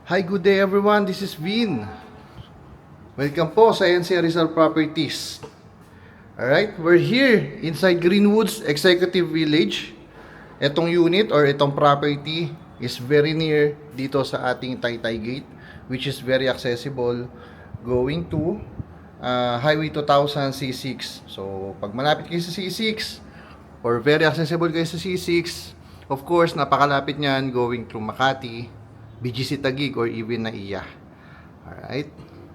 Hi, good day everyone. This is Vin. Welcome po sa NC Rizal Properties. Alright, we're here inside Greenwoods Executive Village. Itong unit or itong property is very near dito sa ating Taytay Gate, which is very accessible going to Highway 2000 C6. So, pag malapit kayo sa C6 or very accessible kayo sa C6, of course, napakalapit niyan going through Makati, BGC Taguig, or even Naiya. Alright?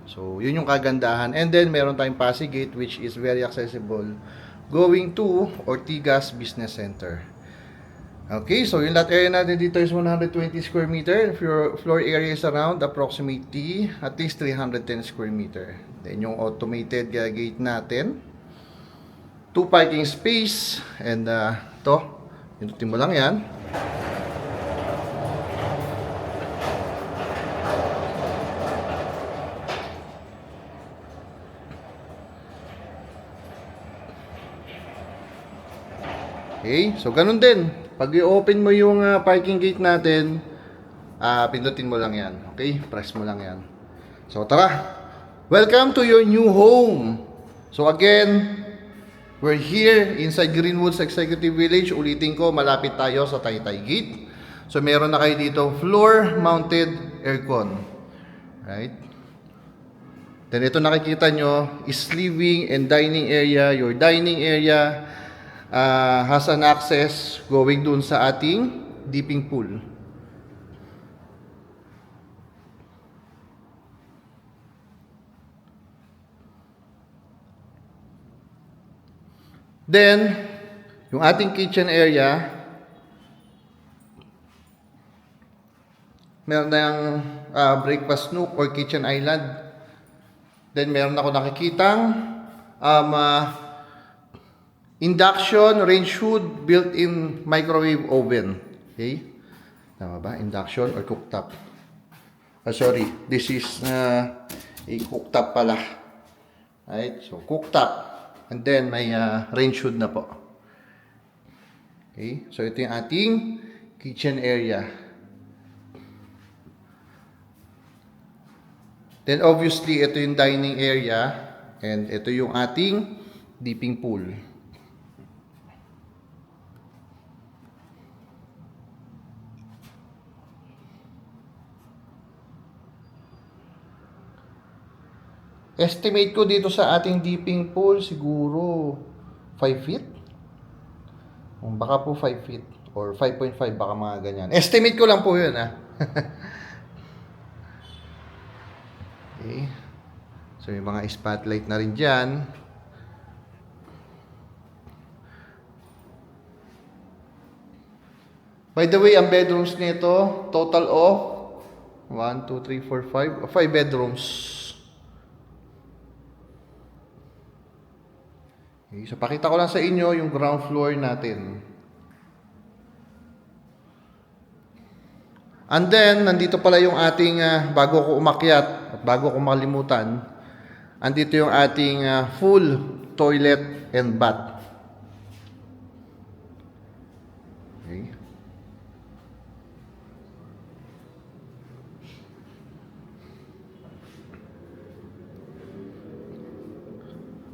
So, yun yung kagandahan. And then, meron tayong Pasig Gate which is very accessible going to Ortigas Business Center. Okay, so yung lot area natin dito is 120 square meter. Floor area is around approximately at least 310 square meter. Then, yung automated gate natin. 2 parking space. And, ito, pinutin mo lang yan. Okay, so ganun din. Pag i-open mo yung parking gate natin, pindutin mo lang yan. Okay, press mo lang yan. So tara, welcome to your new home. So again, we're here inside Greenwoods Executive Village. Ulitin ko, malapit tayo sa Taytay Gate. So meron na kayo dito floor mounted aircon. Right? Then ito nakikita nyo is living and dining area. Your dining area has an access going dun sa ating dipping pool. Then, yung ating kitchen area, meron na yung breakfast nook or kitchen island. Then, meron ako nakikitang induction range hood built-in microwave oven. Okay? Tama ba? Induction or cooktop? Sorry. This is a cooktop pala. Right? So, cooktop. And then, may range hood na po. Okay? So, ito yung ating kitchen area. Then, obviously, ito yung dining area. And ito yung ating dipping pool. Estimate ko dito sa ating dipping pool, siguro 5 feet. Baka po 5 feet or 5.5, baka mga ganyan. Estimate ko lang po yun, ha. Okay. So, yung mga spotlight na rin dyan. By the way, ang bedrooms nito, total of 1, 2, 3, 4, 5 bedrooms. Okay, so pakita ko lang sa inyo yung ground floor natin. And then, nandito pala yung ating, bago ko umakyat at bago ko makalimutan, andito yung ating full toilet and bath. Okay.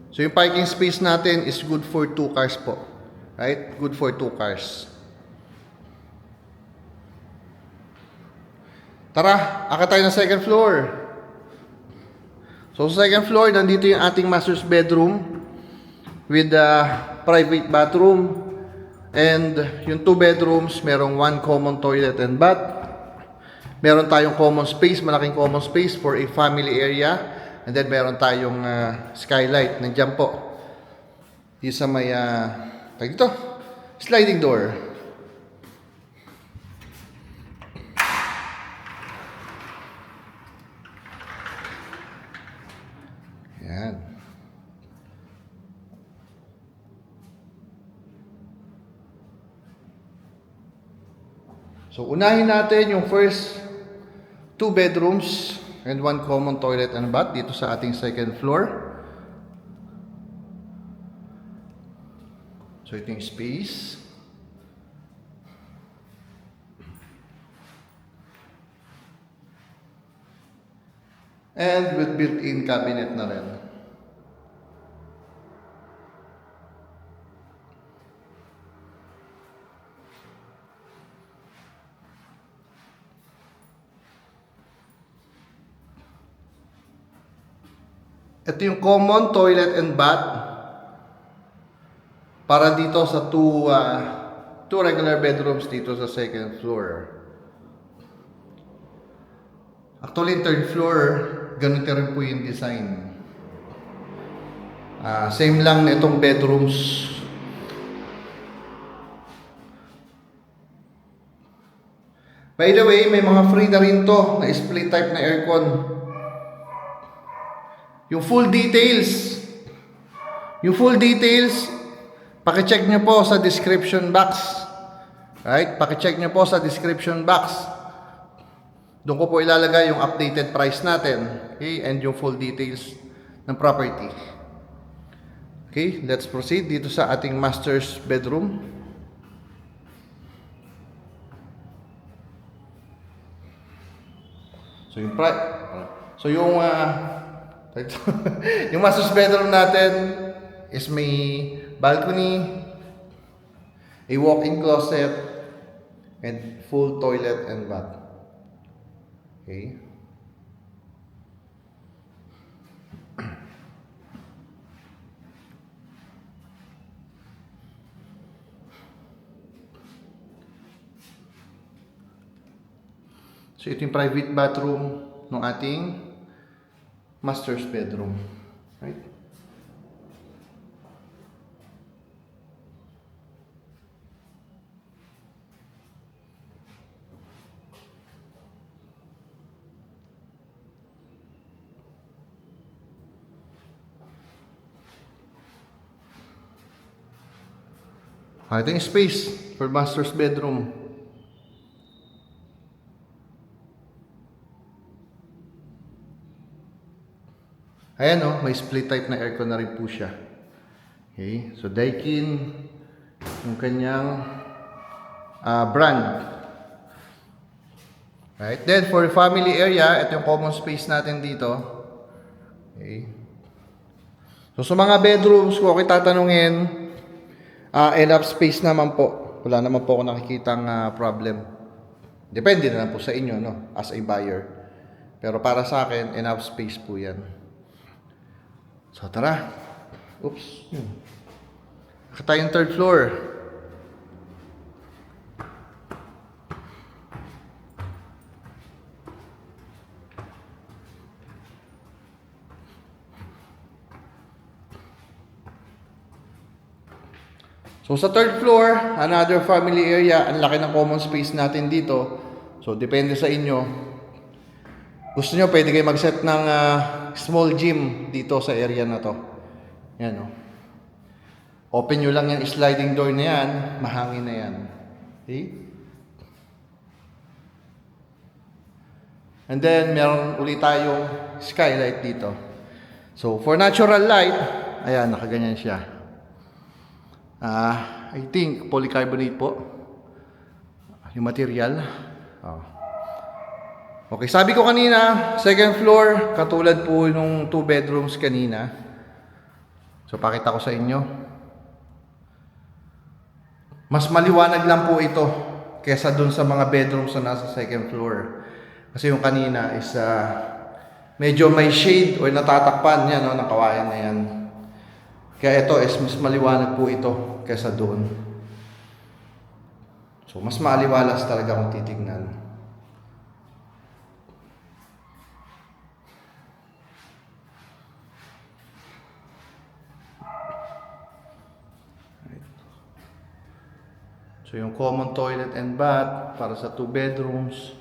So, yung parking space natin is good for 2 cars po. Right? Good for 2 cars. Tara, akit tayo ng second floor. So, sa second floor, nandito yung ating master's bedroom with a private bathroom. And yung 2 bedrooms, merong 1 common toilet and bath. Meron tayong common space, malaking common space for a family area. And then meron tayong skylight. Nandiyan po. Yung sa may, dito, sliding door. Yan. So, unahin natin yung first 2 bedrooms and 1 common toilet and bath dito sa ating second floor. So, ito yung space. And with built-in cabinet na rin. Ito yung common toilet and bath para dito sa two regular bedrooms dito sa second floor. Actually, third floor, ganito rin po yung design. Same lang na itong bedrooms. By the way, may mga free na rin to na split type na aircon. Yung full details, paki-check nyo po sa description box. Right? Paki-check nyo po sa description box. Doon ko po ilalagay yung updated price natin. Okay? And yung full details ng property. Okay? Let's proceed dito sa ating master's bedroom. Yung master's bedroom natin is may balcony, a walk-in closet, and full toilet and bath. Okay. So ito yung private bathroom ng ating master's bedroom. Right? Ito yung space for master's bedroom. Ayan may split type na aircon na rin po siya. Okay, so Daikin yung kanyang brand. Right, then for family area, ito yung common space natin dito. Okay. So sa mga bedrooms, kung ako tatanungin, enough space naman po. Wala naman po ako nakikitang problem. Depende na lang po sa inyo, no, as a buyer. Pero para sa akin, enough space po yan. So tara. Oops. Nakita tayong third floor. So sa third floor, another family area. Ang laki ng common space natin dito. So depende sa inyo. Gusto nyo, pwede kayo mag-set ng small gym dito sa area na to. Yan Open nyo lang yung sliding door na yan, mahangin na yan. Okay? And then, meron ulit tayong skylight dito. So, for natural light, ayan, nakaganyan siya. I think, polycarbonate po. Yung material. Okay, sabi ko kanina, second floor, katulad po nung 2 bedrooms kanina. So, pakita ko sa inyo. Mas maliwanag lang po ito kesa dun sa mga bedrooms na nasa second floor. Kasi yung kanina is medyo may shade o natatakpan yan, ng kawayan na yan. Kaya ito is mas maliwanag po ito kesa doon. So, mas maaliwalas talaga kung titignan. So yung common toilet and bath para sa 2 bedrooms.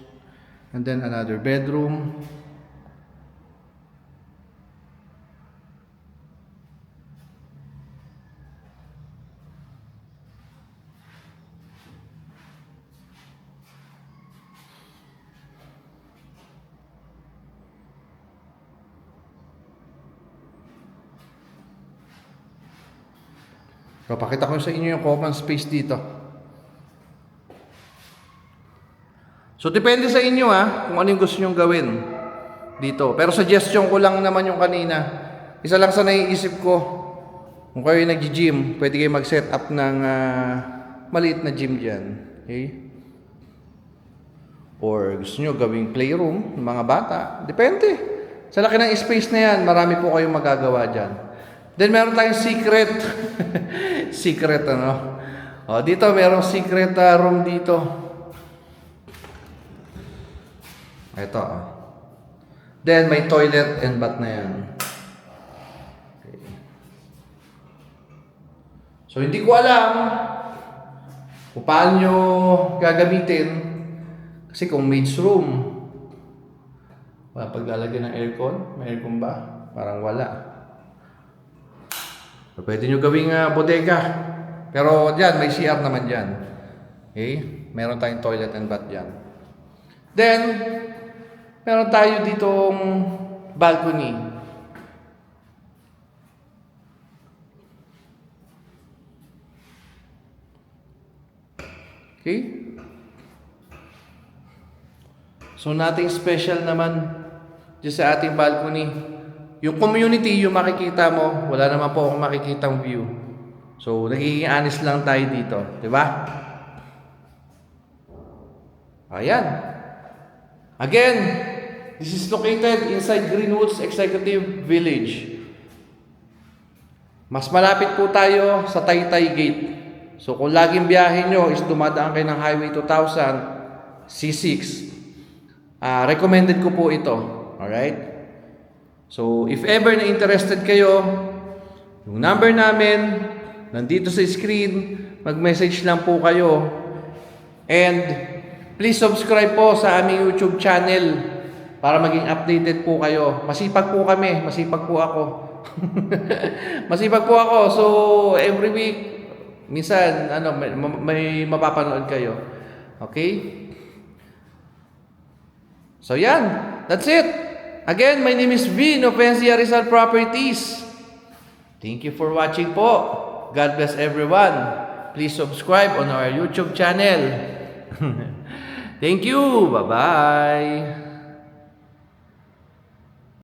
And then another bedroom. So pakita ko sa inyo yung common space dito. So, depende sa inyo kung ano yung gusto nyong gawin. dito. Pero suggestion ko lang naman yung kanina. Isa lang sa naiisip ko, kung kayo nag-gym, pwede kayo mag-set up ng maliit na gym dyan. Okay? Or gusto nyo gawing playroom ng mga bata. Depende. Sa laki ng space na yan, marami po kayong magagawa dyan. Then meron tayong secret. Secret ano. O, dito merong secret room dito. Ito. Then may toilet and bath na yan. Okay. So hindi ko alam kung paano nyo gagamitin. Kasi kung maid's room, wala paglalagyan ng aircon. May aircon ba? Parang wala. So, pwede nyo gawing bodega. Pero dyan, may CR naman dyan. Okay? Meron tayong toilet and bath dyan. Then, meron tayo ditong balcony. Okay? So, nothing special naman dyan sa ating balcony. Yung community, yung makikita mo, wala naman po akong makikitang view. So, nagiging honest lang tayo dito. Diba? Ayan. Again, this is located inside Greenwoods Executive Village. Mas malapit po tayo sa Taytay Gate. So, kung laging biyahe nyo is dumadaan kayo ng Highway 2000, C6. Recommended ko po ito. Alright? So, if ever na interested kayo, yung number namin, nandito sa screen, mag-message lang po kayo. And, please subscribe po sa aming YouTube channel para maging updated po kayo. Masipag po kami, masipag po ako. Masipag po ako. So, every week, minsan, may mapapanood kayo. Okay? So yan, that's it. Again, my name is Vin of NCR Rizal Properties. Thank you for watching po. God bless everyone. Please subscribe on our YouTube channel. Thank you. Bye-bye.